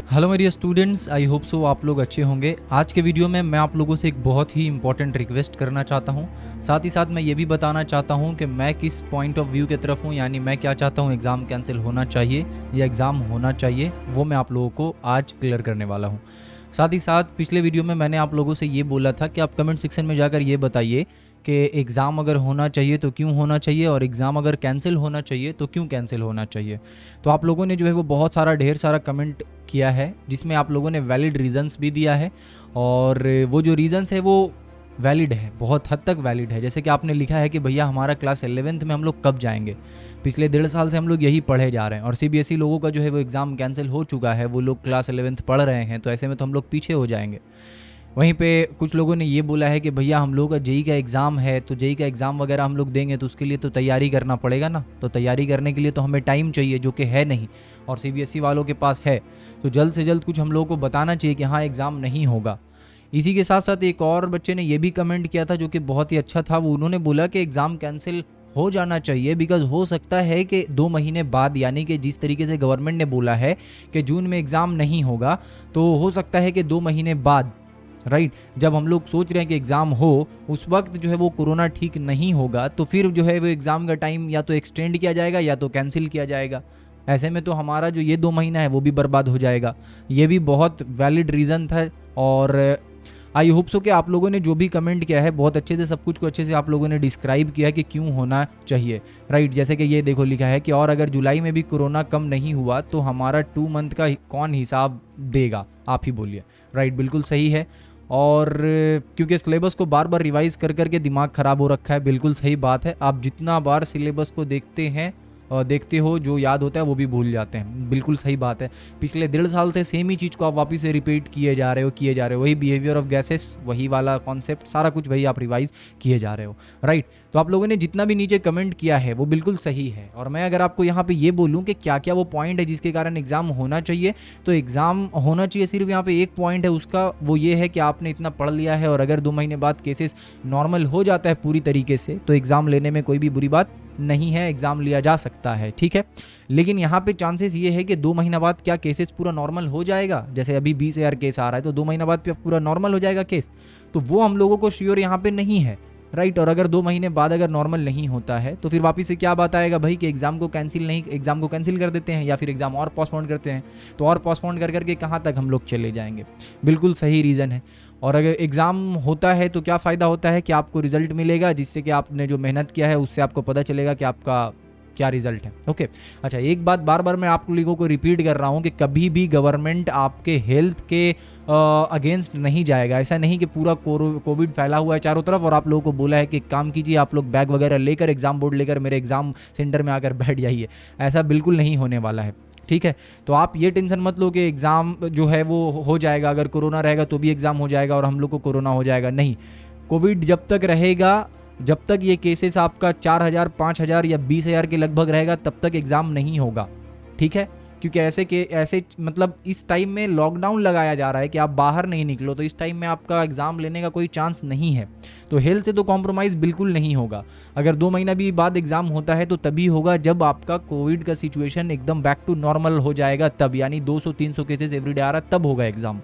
Hello मेरी students, I hope so आप लोग अच्छे होंगे। आज के वीडियो में मैं आप लोगों से एक बहुत ही इंपॉर्टेंट रिक्वेस्ट करना चाहता हूं। साथ ही साथ मैं ये भी बताना चाहता हूं कि मैं किस पॉइंट ऑफ व्यू की तरफ हूं, यानी मैं क्या चाहता हूं, एग्ज़ाम कैंसिल होना चाहिए या एग्ज़ाम होना चाहिए, वो मैं आप लोगों को आज क्लियर करने वाला हूं। साथ ही साथ पिछले वीडियो में मैंने आप लोगों से ये बोला था कि आप कमेंट सेक्शन में जाकर ये बताइए कि एग्ज़ाम अगर होना चाहिए तो क्यों होना चाहिए, और एग्ज़ाम अगर कैंसिल होना चाहिए तो क्यों कैंसिल होना चाहिए। तो आप लोगों ने जो है वो बहुत सारा ढेर सारा कमेंट किया है, जिसमें आप लोगों ने वैलिड रीजंस भी दिया है, और वो जो रीजंस है वो वैलिड है, बहुत हद तक वैलिड है। जैसे कि आपने लिखा है कि भैया हमारा क्लास 11th में हम लोग कब जाएंगे, पिछले 1.5 साल से हम लोग यही पढ़े जा रहे हैं, और सीबीएसई लोगों का जो है वो एग्ज़ाम कैंसिल हो चुका है, वो लोग क्लास 11th पढ़ रहे हैं, तो ऐसे में तो हम लोग पीछे हो जाएंगे। वहीं पे कुछ लोगों ने ये बोला है कि भैया हम लोगों का जेई का एग्ज़ाम है, तो जेई का एग्ज़ाम वगैरह हम लोग देंगे तो उसके लिए तो तैयारी करना पड़ेगा ना, तो तैयारी करने के लिए तो हमें टाइम चाहिए, जो कि है नहीं, और सीबीएसई वालों के पास है। तो जल्द से जल्द कुछ हम लोगों को बताना चाहिए कि हाँ एग्ज़ाम नहीं होगा। इसी के साथ साथ एक और बच्चे ने ये भी कमेंट किया था जो कि बहुत ही अच्छा था। वो उन्होंने बोला कि एग्ज़ाम कैंसिल हो जाना चाहिए, बिकॉज हो सकता है कि 2 महीने बाद, यानी कि जिस तरीके से गवर्नमेंट ने बोला है कि जून में एग्ज़ाम नहीं होगा, तो हो सकता है कि 2 महीने बाद, राइट, जब हम लोग सोच रहे हैं कि एग्ज़ाम हो, उस वक्त जो है वो कोरोना ठीक नहीं होगा, तो फिर जो है वो एग्ज़ाम का टाइम या तो एक्सटेंड किया जाएगा या तो कैंसिल किया जाएगा। ऐसे में तो हमारा जो ये 2 महीना है वो भी बर्बाद हो जाएगा। ये भी बहुत वैलिड रीज़न था, और आई होप सो कि आप लोगों ने जो भी कमेंट किया है बहुत अच्छे से, सब कुछ को अच्छे से आप लोगों ने डिस्क्राइब किया कि क्यों होना चाहिए, राइट। जैसे कि ये देखो लिखा है कि और अगर जुलाई में भी कोरोना कम नहीं हुआ तो हमारा 2 मंथ का कौन हिसाब देगा, आप ही बोलिए, राइट। बिल्कुल सही है, और क्योंकि सिलेबस को बार बार रिवाइज कर करके दिमाग ख़राब हो रखा है, बिल्कुल सही बात है। आप जितना बार सिलेबस को देखते हैं और देखते हो, जो याद होता है वो भी भूल जाते हैं, बिल्कुल सही बात है। पिछले 1.5 साल से सेम ही चीज़ को आप वापस से रिपीट किए जा रहे हो, वही बिहेवियर ऑफ गैसेस, वही वाला कॉन्सेप्ट, सारा कुछ वही आप रिवाइज किए जा रहे हो, राइट। तो आप लोगों ने जितना भी नीचे कमेंट किया है वो बिल्कुल सही है, और मैं अगर आपको यहाँ पे ये बोलूँ कि क्या क्या वो पॉइंट है जिसके कारण एग्ज़ाम होना चाहिए, तो एग्ज़ाम होना चाहिए सिर्फ यहाँ पे एक पॉइंट है उसका, वो ये है कि आपने इतना पढ़ लिया है, और अगर 2 महीने बाद केसेस नॉर्मल हो जाता है पूरी तरीके से, तो एग्ज़ाम लेने में कोई भी बुरी बात नहीं है, एग्ज़ाम लिया जा सकता है, ठीक है। लेकिन यहाँ पे चांसेस ये है कि 2 महीना बाद क्या केसेस पूरा नॉर्मल हो जाएगा, जैसे अभी 20,000 केस आ रहा है, तो 2 महीना बाद पूरा नॉर्मल हो जाएगा केस, तो वो हम लोगों को श्योर यहाँ पे नहीं है, राइट। और अगर 2 महीने बाद अगर नॉर्मल नहीं होता है तो फिर वापस से क्या बात आएगा भाई कि एग्ज़ाम को कैंसिल कर देते हैं, या फिर एग्ज़ाम और पोस्टपोन करते हैं, तो और पोस्टपोन कर करके कहाँ तक हम लोग चले जाएंगे। बिल्कुल सही रीज़न है। और अगर एग्ज़ाम होता है तो क्या फ़ायदा होता है कि आपको रिज़ल्ट मिलेगा, जिससे कि आपने जो मेहनत किया है उससे आपको पता चलेगा कि आपका क्या रिजल्ट है, ओके। अच्छा, एक बात बार बार मैं आप लोगों को रिपीट कर रहा हूँ कि कभी भी गवर्नमेंट आपके हेल्थ के अगेंस्ट नहीं जाएगा। ऐसा नहीं कि पूरा कोविड फैला हुआ है चारों तरफ और आप लोगों को बोला है कि काम कीजिए, आप लोग बैग वगैरह लेकर, एग्ज़ाम बोर्ड लेकर मेरे एग्ज़ाम सेंटर में आकर बैठ जाइए, ऐसा बिल्कुल नहीं होने वाला है, ठीक है। तो आप ये टेंशन मत लो कि एग्ज़ाम जो है वो हो जाएगा, अगर कोरोना रहेगा तो भी एग्ज़ाम हो जाएगा और हम लोग को कोरोना हो जाएगा, नहीं। कोविड जब तक रहेगा, जब तक ये केसेस आपका 4,000, 5,000 या 20,000 के लगभग रहेगा, तब तक एग्ज़ाम नहीं होगा, ठीक है। क्योंकि ऐसे मतलब इस टाइम में लॉकडाउन लगाया जा रहा है कि आप बाहर नहीं निकलो, तो इस टाइम में आपका एग्ज़ाम लेने का कोई चांस नहीं है। तो हेल्थ से तो कॉम्प्रोमाइज़ बिल्कुल नहीं होगा। अगर 2 महीना भी बाद एग्ज़ाम होता है तो तभी होगा जब आपका कोविड का सिचुएशन एकदम बैक टू नॉर्मल हो जाएगा, तब, यानी 200-300 केसेस एवरीडे आ रहा है, तब होगा एग्ज़ाम,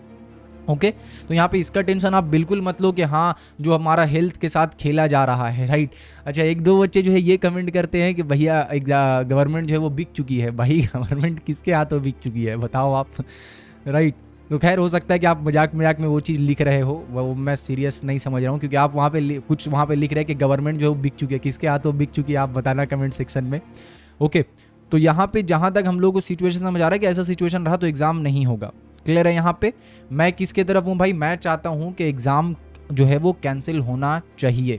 ओके। तो यहाँ पे इसका टेंशन आप बिल्कुल मत लो कि हाँ जो हमारा हेल्थ के साथ खेला जा रहा है, राइट। अच्छा, 1-2 बच्चे जो है ये कमेंट करते हैं कि भैया गवर्नमेंट जो है वो बिक चुकी है। भाई गवर्नमेंट किसके हाथों बिक चुकी है बताओ आप, राइट। तो खैर हो सकता है कि आप मजाक में वो चीज़ लिख रहे हो, वो मैं सीरियस नहीं समझ रहा हूँ, क्योंकि आप वहाँ पे कुछ वहाँ पे लिख रहे हैं कि गवर्नमेंट जो है वो बिक चुकी है। किसके हाथों बिक चुकी है आप बताना कमेंट सेक्शन में, ओके। तो यहाँ पे जहाँ तक हम लोग को सिचुएशन समझ आ रहा है कि ऐसा सिचुएशन रहा तो एग्ज़ाम नहीं होगा, क्लियर है। यहाँ पे मैं किसके तरफ हूँ भाई, मैं चाहता हूँ कि एग्ज़ाम जो है वो कैंसिल होना चाहिए,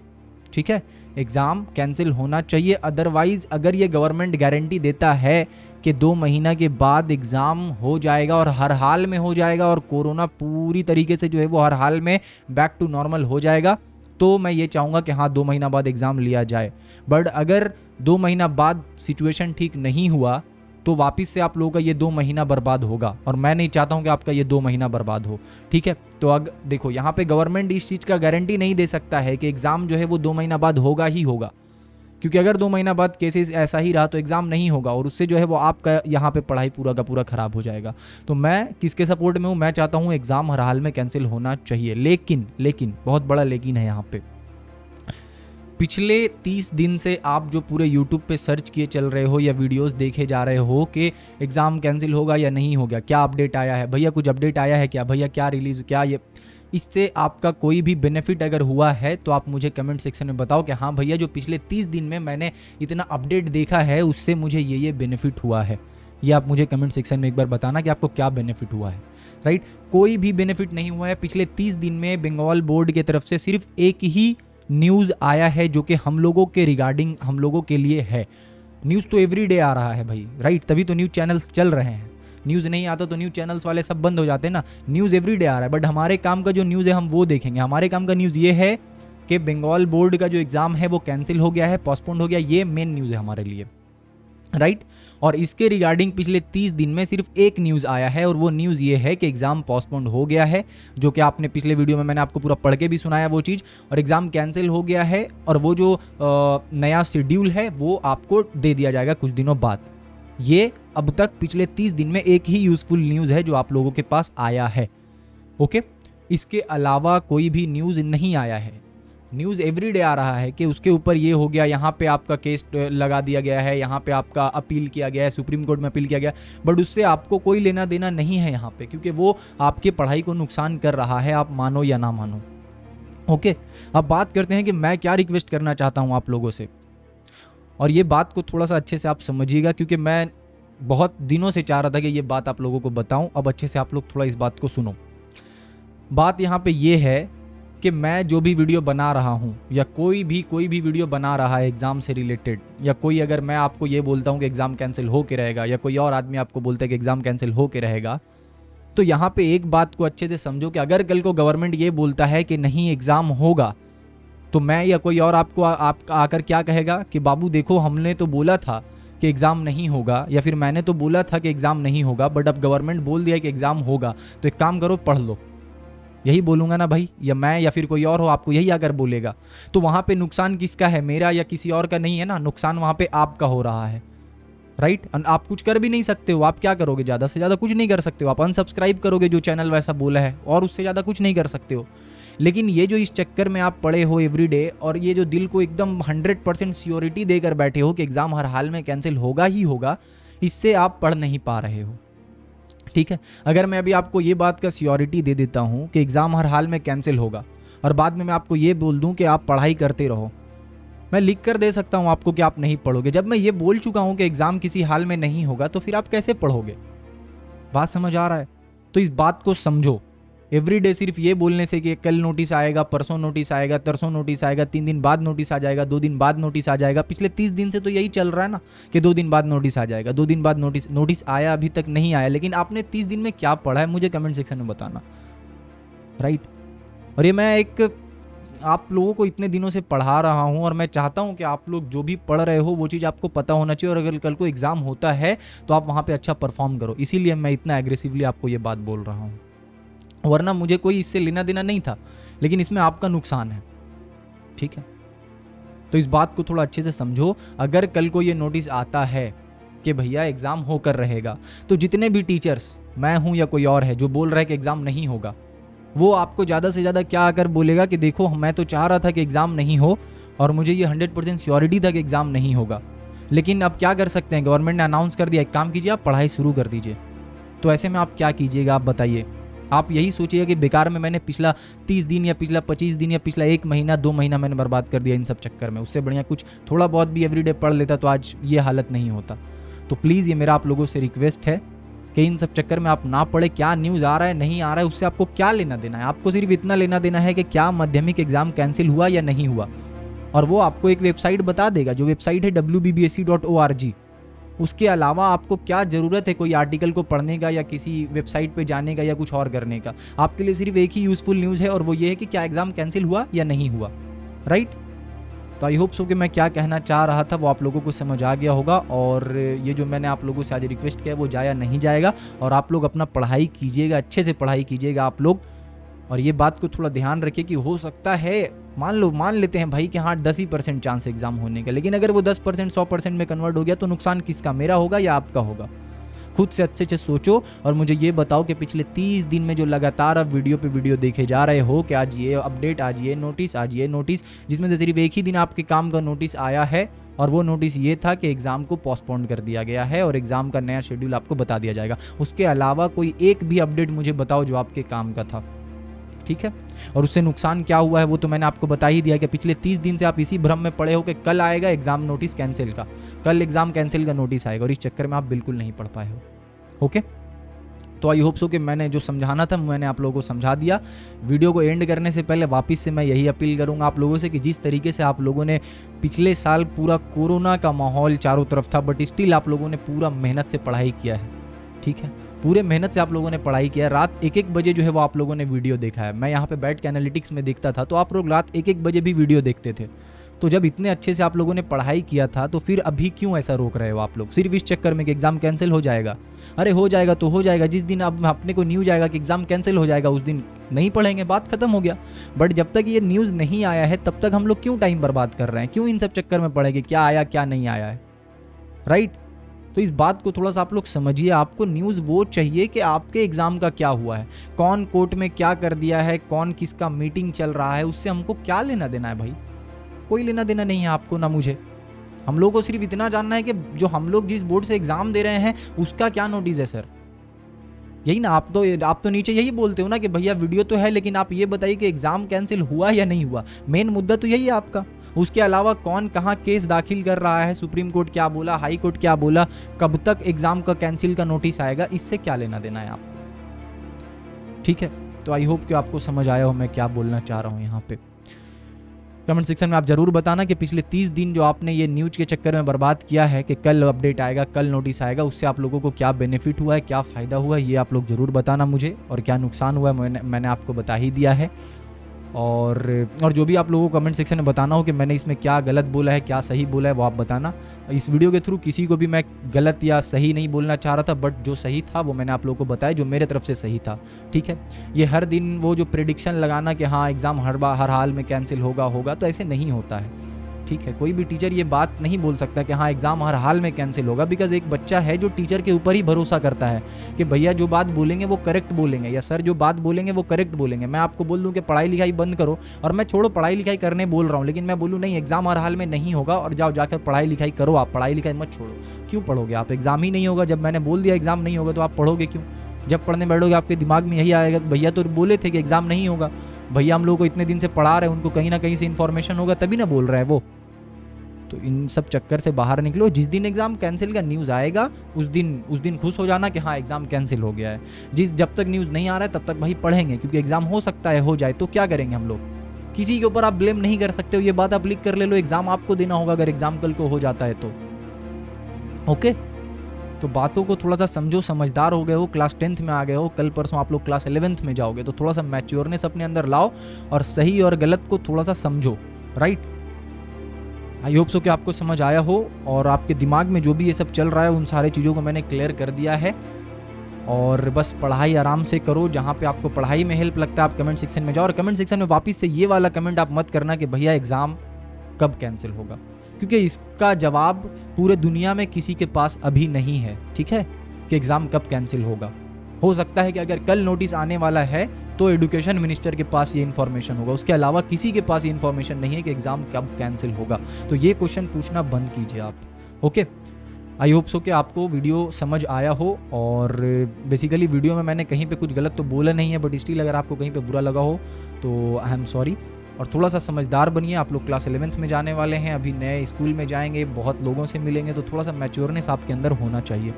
ठीक है। एग्ज़ाम कैंसिल होना चाहिए, अदरवाइज़ अगर ये गवर्नमेंट गारंटी देता है कि 2 महीना के बाद एग्ज़ाम हो जाएगा और हर हाल में हो जाएगा, और कोरोना पूरी तरीके से जो है वो हर हाल में बैक टू नॉर्मल हो जाएगा, तो मैं ये चाहूँगा कि हाँ 2 महीना बाद एग्ज़ाम लिया जाए। बट अगर 2 महीना बाद सिचुएशन ठीक नहीं हुआ तो वापस से आप लोगों का ये 2 महीना बर्बाद होगा, और मैं नहीं चाहता हूँ कि आपका ये 2 महीना बर्बाद हो, ठीक है। तो अब देखो यहाँ पे गवर्नमेंट इस चीज़ का गारंटी नहीं दे सकता है कि एग्ज़ाम जो है वो 2 महीना बाद होगा ही होगा, क्योंकि अगर 2 महीना बाद केसेस ऐसा ही रहा तो एग्ज़ाम नहीं होगा और उससे जो है वो आपका यहाँ पे पढ़ाई पूरा का पूरा ख़राब हो जाएगा। तो मैं किसके सपोर्ट में हूँ, मैं चाहता हूँ एग्ज़ाम हर हाल में कैंसिल होना चाहिए। लेकिन बहुत बड़ा लेकिन है यहाँ पे, पिछले 30 दिन से आप जो पूरे YouTube पे सर्च किए चल रहे हो या वीडियोस देखे जा रहे हो कि एग्ज़ाम कैंसिल होगा या नहीं हो गया, क्या अपडेट आया है भैया, कुछ अपडेट आया है क्या भैया, क्या रिलीज़, क्या ये, इससे आपका कोई भी बेनिफिट अगर हुआ है तो आप मुझे कमेंट सेक्शन में बताओ कि हाँ भैया जो पिछले 30 दिन में मैंने इतना अपडेट देखा है उससे मुझे ये बेनिफिट हुआ है। ये आप मुझे कमेंट सेक्शन में एक बार बताना कि आपको क्या बेनिफिट हुआ है। राइट, कोई भी बेनिफिट नहीं हुआ है। पिछले 30 दिन में बंगाल बोर्ड की तरफ से सिर्फ एक ही न्यूज़ आया है जो कि हम लोगों के रिगार्डिंग हम लोगों के लिए है। न्यूज़ तो एवरीडे आ रहा है भाई, राइट, तभी तो न्यूज़ चैनल्स चल रहे हैं। न्यूज़ नहीं आता तो न्यूज़ चैनल्स वाले सब बंद हो जाते हैं ना। न्यूज़ एवरीडे आ रहा है, बट हमारे काम का जो न्यूज़ है हम वो देखेंगे। हमारे काम का न्यूज़ ये है कि बंगाल बोर्ड का जो एग्ज़ाम है वो कैंसिल हो गया है, पोस्टपोन्ड हो गया, ये मेन न्यूज़ है हमारे लिए, राइट। और इसके रिगार्डिंग पिछले 30 दिन में सिर्फ एक न्यूज़ आया है और वो न्यूज़ ये है कि एग्ज़ाम पोस्टपोन्ड हो गया है, जो कि आपने पिछले वीडियो में मैंने आपको पूरा पढ़ के भी सुनाया वो चीज़, और एग्ज़ाम कैंसिल हो गया है और वो जो नया शेड्यूल है वो आपको दे दिया जाएगा कुछ दिनों बाद। ये अब तक पिछले 30 दिन में एक ही यूज़फुल न्यूज़ है जो आप लोगों के पास आया है। ओके, इसके अलावा कोई भी न्यूज़ नहीं आया है। न्यूज़ एवरीडे आ रहा है कि उसके ऊपर ये हो गया, यहाँ पे आपका केस लगा दिया गया है, यहाँ पे आपका अपील किया गया है, सुप्रीम कोर्ट में अपील किया गया, बट उससे आपको कोई लेना देना नहीं है यहाँ पे, क्योंकि वो आपके पढ़ाई को नुकसान कर रहा है, आप मानो या ना मानो। ओके, अब बात करते हैं कि मैं क्या रिक्वेस्ट करना चाहता हूँ आप लोगों से, और ये बात को थोड़ा सा अच्छे से आप समझिएगा, क्योंकि मैं बहुत दिनों से चाह रहा था कि ये बात आप लोगों को बताऊँ। अब अच्छे से आप लोग थोड़ा इस बात को सुनो। बात यहाँ पे ये है कि मैं जो भी वीडियो बना रहा हूँ या कोई भी वीडियो बना रहा है एग्ज़ाम से रिलेटेड, या कोई अगर मैं आपको ये बोलता हूँ कि एग्ज़ाम कैंसिल हो के रहेगा, या कोई और आदमी आपको बोलता है कि एग्ज़ाम कैंसिल हो के रहेगा, तो यहाँ पे एक बात को अच्छे से समझो कि अगर कल को गवर्नमेंट ये बोलता है कि नहीं एग्ज़ाम होगा, तो मैं या कोई और आपको आकर क्या कहेगा कि बाबू देखो हमने तो बोला था कि एग्ज़ाम नहीं होगा, या फिर मैंने तो बोला था कि एग्ज़ाम नहीं होगा, बट अब गवर्नमेंट बोल दिया कि एग्ज़ाम होगा, तो एक काम करो पढ़ लो। यही बोलूँगा ना भाई, या मैं या फिर कोई और हो आपको यही आकर बोलेगा, तो वहाँ पे नुकसान किसका है, मेरा या किसी और का नहीं है ना, नुकसान वहाँ पे आपका हो रहा है, राइट। आप कुछ कर भी नहीं सकते हो, आप क्या करोगे, ज़्यादा से ज़्यादा कुछ नहीं कर सकते हो, आप अनसब्सक्राइब करोगे जो चैनल वैसा बोला है, और उससे ज़्यादा कुछ नहीं कर सकते हो। लेकिन ये जो इस चक्कर में आप पड़े हो एवरीडे, और ये जो दिल को एकदम 100% श्योरिटी देकर बैठे हो कि एग्ज़ाम हर हाल में कैंसिल होगा ही होगा, इससे आप पढ़ नहीं पा रहे हो, ठीक है। अगर मैं अभी आपको ये बात का श्योरिटी दे देता हूँ कि एग्ज़ाम हर हाल में कैंसिल होगा, और बाद में मैं आपको ये बोल दूँ कि आप पढ़ाई करते रहो, मैं लिख कर दे सकता हूँ आपको कि आप नहीं पढ़ोगे। जब मैं ये बोल चुका हूँ कि एग्ज़ाम किसी हाल में नहीं होगा, तो फिर आप कैसे पढ़ोगे? बात समझ आ रहा है? तो इस बात को समझो। एवरीडे सिर्फ ये बोलने से कि कल नोटिस आएगा, परसों नोटिस आएगा, तरसों नोटिस आएगा, 3 दिन बाद नोटिस आ जाएगा, 2 दिन बाद नोटिस आ जाएगा, पिछले 30 दिन से तो यही चल रहा है ना कि 2 दिन बाद नोटिस आ जाएगा, 2 दिन बाद नोटिस आया, अभी तक नहीं आया। लेकिन आपने 30 दिन में क्या पढ़ा है मुझे कमेंट सेक्शन में बताना, राइट। और ये मैं एक आप लोगों को इतने दिनों से पढ़ा रहा हूँ, और मैं चाहता हूँ कि आप लोग जो भी पढ़ रहे हो वो चीज़ आपको पता होना चाहिए, और अगर कल को एग्ज़ाम होता है तो आप वहाँ पे अच्छा परफॉर्म करो। इसीलिए मैं इतना एग्रेसिवली आपको ये बात बोल रहा हूँ, वरना मुझे कोई इससे लेना देना नहीं था, लेकिन इसमें आपका नुकसान है, ठीक है। तो इस बात को थोड़ा अच्छे से समझो। अगर कल को ये नोटिस आता है कि भैया एग्ज़ाम होकर रहेगा, तो जितने भी टीचर्स, मैं हूँ या कोई और है, जो बोल रहा है कि एग्ज़ाम नहीं होगा, वो आपको ज़्यादा से ज़्यादा क्या आकर बोलेगा कि देखो मैं तो चाह रहा था कि एग्ज़ाम नहीं हो, और मुझे ये 100% श्योरिटी था कि एग्ज़ाम नहीं होगा, लेकिन अब क्या कर सकते हैं, गवर्नमेंट ने अनाउंस कर दिया, एक काम कीजिए आप पढ़ाई शुरू कर दीजिए। तो ऐसे में आप क्या कीजिएगा, आप बताइए। आप यही सोचिएगा कि बेकार में मैंने पिछला 30 दिन या पिछला 25 दिन या पिछला 1 महीना 2 महीना मैंने बर्बाद कर दिया इन सब चक्कर में। उससे बढ़िया कुछ थोड़ा बहुत भी एवरीडे पढ़ लेता तो आज ये हालत नहीं होता। तो प्लीज़ ये मेरा आप लोगों से रिक्वेस्ट है कि इन सब चक्कर में आप ना पढ़े। क्या न्यूज़ आ रहा है नहीं आ रहा है उससे आपको क्या लेना देना है। आपको सिर्फ इतना लेना देना है कि क्या माध्यमिक एग्जाम कैंसिल हुआ या नहीं हुआ, और वो आपको एक वेबसाइट बता देगा, जो वेबसाइट है wbbse.org। उसके अलावा आपको क्या ज़रूरत है कोई आर्टिकल को पढ़ने का या किसी वेबसाइट पे जाने का या कुछ और करने का। आपके लिए सिर्फ एक ही यूज़फुल न्यूज़ है, और वो ये है कि क्या एग्ज़ाम कैंसिल हुआ या नहीं हुआ, राइट। तो आई होप सो कि मैं क्या कहना चाह रहा था वो आप लोगों को समझ आ गया होगा, और ये जो मैंने आप लोगों से आज रिक्वेस्ट किया वो जाया नहीं जाएगा। और आप लोग अपना पढ़ाई कीजिएगा, अच्छे से पढ़ाई कीजिएगा आप लोग, और ये बात को थोड़ा ध्यान रखिए कि हो सकता है, मान लेते हैं भाई कि हाँ 10% चांस एग्जाम होने का, लेकिन अगर वो 10% 100% में कन्वर्ट हो गया तो नुकसान किसका, मेरा होगा या आपका होगा? खुद से अच्छे से सोचो और मुझे ये बताओ कि पिछले 30 दिन में जो लगातार आप वीडियो पे वीडियो देखे जा रहे हो कि आज ये अपडेट, आज ये नोटिस, आज ये नोटिस, जिसमें से सिर्फ एक ही दिन आपके काम का नोटिस आया है और वो नोटिस ये था कि एग्ज़ाम को पोस्टपोन कर दिया गया है और एग्ज़ाम का नया शेड्यूल आपको बता दिया जाएगा। उसके अलावा कोई एक भी अपडेट मुझे बताओ जो आपके काम का था, ठीक है? और उससे नुकसान क्या हुआ है वो तो मैंने आपको बता ही दिया कि पिछले 30 दिन से आप इसी भ्रम में पड़े हो कि कल आएगा एग्ज़ाम नोटिस कैंसिल का, कल एग्ज़ाम कैंसिल का नोटिस आएगा, और इस चक्कर में आप बिल्कुल नहीं पढ़ पाए हो। ओके, तो आई होप सो कि मैंने जो समझाना था मैंने आप लोगों को समझा दिया। वीडियो को एंड करने से पहले वापस से मैं यही अपील करूंगा आप लोगों से कि जिस तरीके से आप लोगों ने पिछले साल पूरा कोरोना का माहौल चारों तरफ था, बट स्टिल आप लोगों ने पूरा मेहनत से पढ़ाई किया है, ठीक है? पूरे मेहनत से आप लोगों ने पढ़ाई किया। रात 1-1 बजे जो है वो आप लोगों ने वीडियो देखा है। मैं यहाँ पे बैठ के एनालिटिक्स में देखता था तो आप लोग रात 1-1 बजे भी वीडियो देखते थे। तो जब इतने अच्छे से आप लोगों ने पढ़ाई किया था तो फिर अभी क्यों ऐसा रोक रहे हो आप लोग, सिर्फ इस चक्कर में कि एग्ज़ाम कैंसिल हो जाएगा? अरे हो जाएगा तो हो जाएगा, जिस दिन अब अपने को न्यूज़ आएगा कि एग्ज़ाम कैंसिल हो जाएगा उस दिन नहीं पढ़ेंगे, बात खत्म हो गया। बट जब तक ये न्यूज़ नहीं आया है तब तक हम लोग क्यों टाइम बर्बाद कर रहे हैं, क्यों इन सब चक्कर में पड़ेंगे क्या आया क्या नहीं आया है, राइट? तो इस बात को थोड़ा सा आप लोग समझिए। आपको न्यूज़ वो चाहिए कि आपके एग्ज़ाम का क्या हुआ है, कौन कोर्ट में क्या कर दिया है, कौन किसका मीटिंग चल रहा है, उससे हमको क्या लेना देना है भाई? कोई लेना देना नहीं है आपको ना मुझे। हम लोग को सिर्फ इतना जानना है कि जो हम लोग जिस बोर्ड से एग्ज़ाम दे रहे हैं उसका क्या नोटिस है सर, यही ना? आप तो नीचे यही बोलते हो ना कि भैया वीडियो तो है लेकिन आप ये बताइए कि एग्ज़ाम कैंसिल हुआ या नहीं हुआ। मेन मुद्दा तो यही है आपका। उसके अलावा कौन कहाँ केस दाखिल कर रहा है, सुप्रीम कोर्ट क्या बोला, हाई कोर्ट क्या बोला, कब तक एग्ज़ाम का कैंसिल का नोटिस आएगा, इससे क्या लेना देना है आपको, ठीक है? तो आई होप कि आपको समझ आया हो मैं क्या बोलना चाह रहा हूँ यहाँ पे। कमेंट सेक्शन में आप ज़रूर बताना कि पिछले 30 दिन जो आपने ये न्यूज़ के चक्कर में बर्बाद किया है कि कल अपडेट आएगा, कल नोटिस आएगा, उससे आप लोगों को क्या बेनिफिट हुआ है, क्या फ़ायदा हुआ है, ये आप लोग ज़रूर बताना मुझे। और क्या नुकसान हुआ है मैंने आपको बता ही दिया है। और जो भी आप लोगों को कमेंट सेक्शन में बताना हो कि मैंने इसमें क्या गलत बोला है क्या सही बोला है वो आप बताना। इस वीडियो के थ्रू किसी को भी मैं गलत या सही नहीं बोलना चाह रहा था, बट जो सही था वो मैंने आप लोगों को बताया, जो मेरे तरफ से सही था, ठीक है? ये हर दिन वो जो प्रेडिक्शन लगाना कि हाँ एग्ज़ाम हर हाल में कैंसिल होगा, तो ऐसे नहीं होता है, ठीक है? कोई भी टीचर ये बात नहीं बोल सकता कि हाँ एग्ज़ाम हर हाल में कैंसिल होगा, बिकॉज एक बच्चा है जो टीचर के ऊपर ही भरोसा करता है कि भैया जो बात बोलेंगे वो करेक्ट बोलेंगे या सर जो बात बोलेंगे वो करेक्ट बोलेंगे। मैं आपको बोल दूं कि पढ़ाई लिखाई बंद करो और मैं छोड़ो पढ़ाई लिखाई करने बोल रहा हूँ, लेकिन मैं बोलूँ नहीं एग्ज़ाम हर हाल में नहीं होगा और जाओ जाकर पढ़ाई लिखाई करो, आप पढ़ाई लिखाई मत छोड़ो। क्यों पढ़ोगे आप? एग्ज़ाम ही नहीं होगा। जब मैंने बोल दिया एग्ज़ाम नहीं होगा तो आप पढ़ोगे क्यों? जब पढ़ने बैठोगे आपके दिमाग में यही आएगा भैया तो बोले थे कि एग्ज़ाम नहीं होगा, भैया हम लोग को इतने दिन से पढ़ा रहे हैं, उनको कहीं ना कहीं से इन्फॉर्मेशन होगा तभी ना बोल रहा है वो। तो इन सब चक्कर से बाहर निकलो। जिस दिन एग्ज़ाम कैंसिल का न्यूज़ आएगा उस दिन खुश हो जाना कि हाँ एग्ज़ाम कैंसिल हो गया है। जब तक न्यूज़ नहीं आ रहा है तब तक भाई पढ़ेंगे, क्योंकि एग्ज़ाम हो सकता है हो जाए तो क्या करेंगे हम लोग? किसी के ऊपर आप ब्लेम नहीं कर सकते हो, ये बात आप लिख कर ले लो। एग्ज़ाम आपको देना होगा अगर एग्ज़ाम कल को हो जाता है तो। ओके, तो बातों को थोड़ा सा समझो, समझदार हो गए हो, क्लास 10th में आ गए हो, कल परसों आप लोग क्लास 11th में जाओगे, तो थोड़ा सा मैच्योरनेस अपने अंदर लाओ और सही और गलत को थोड़ा सा समझो, राइट? आई होप सो कि आपको समझ आया हो और आपके दिमाग में जो भी ये सब चल रहा है उन सारे चीज़ों को मैंने क्लियर कर दिया है। और बस पढ़ाई आराम से करो, जहाँ पे आपको पढ़ाई में हेल्प लगता है आप कमेंट सेक्शन में जाओ और कमेंट सेक्शन में वापस से ये वाला कमेंट आप मत करना कि भैया एग्ज़ाम कब कैंसिल होगा, क्योंकि इसका जवाब पूरे दुनिया में किसी के पास अभी नहीं है, ठीक है? कि एग्ज़ाम कब कैंसिल होगा। हो सकता है कि अगर कल नोटिस आने वाला है तो एजुकेशन मिनिस्टर के पास ये इन्फॉर्मेशन होगा, उसके अलावा किसी के पास ये इन्फॉर्मेशन नहीं है कि एग्ज़ाम कब कैंसिल होगा। तो ये क्वेश्चन पूछना बंद कीजिए आप। ओके, आई होप सो कि आपको वीडियो समझ आया हो। और बेसिकली वीडियो में मैंने कहीं पे कुछ गलत तो बोला नहीं है, बट स्टिल अगर आपको कहीं पे बुरा लगा हो तो आई एम सॉरी। और थोड़ा सा समझदार बनिए, आप लोग क्लास 11th में जाने वाले हैं, अभी नए स्कूल में जाएंगे, बहुत लोगों से मिलेंगे, तो थोड़ा सा मैच्योरनेस आपके अंदर होना चाहिए।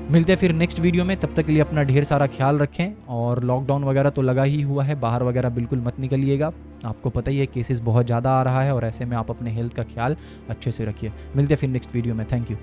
मिलते हैं फिर नेक्स्ट वीडियो में, तब तक के लिए अपना ढेर सारा ख्याल रखें। और लॉकडाउन वगैरह तो लगा ही हुआ है, बाहर वगैरह बिल्कुल मत निकलिएगा, आपको पता ही है केसेस बहुत ज़्यादा आ रहा है और ऐसे में आप अपने हेल्थ का ख्याल अच्छे से रखिए। मिलते हैं फिर नेक्स्ट वीडियो में, थैंक यू।